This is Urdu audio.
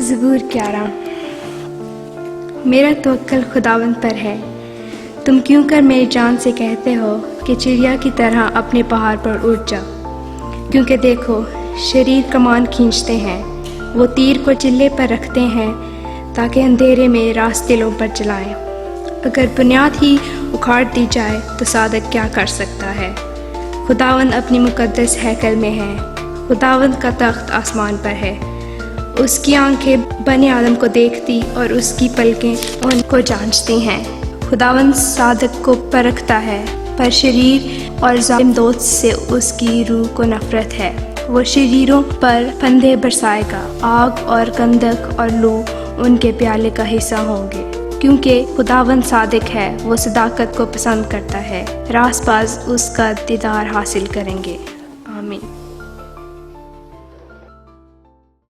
زبور 11۔ میرا توکل خداوند پر ہے، تم کیوں کر میری جان سے کہتے ہو کہ چڑیا کی طرح اپنے پہاڑ پر اڑ جا؟ کیونکہ دیکھو شریر کمان کھینچتے ہیں، وہ تیر کو چلے پر رکھتے ہیں تاکہ اندھیرے میں راست دلوں پر چلائیں۔ اگر بنیاد ہی اکھاڑ دی جائے تو صادق کیا کر سکتا ہے؟ خداوند اپنی مقدس ہیکل میں ہے، خداوند کا تخت آسمان پر ہے۔ اس کی آنکھیں بنی آدم کو دیکھتی اور اس کی پلکیں ان کو جانچتی ہیں۔ خداوند صادق کو پرکھتا ہے، پر شریر اور ظالم دوست سے اس کی روح کو نفرت ہے۔ وہ شریروں پر پھندے برسائے گا، آگ اور گندھک اور لو ان کے پیالے کا حصہ ہوں گے۔ کیونکہ خداوند صادق ہے، وہ صداقت کو پسند کرتا ہے، راست باز اس کا دیدار حاصل کریں گے۔ آمین۔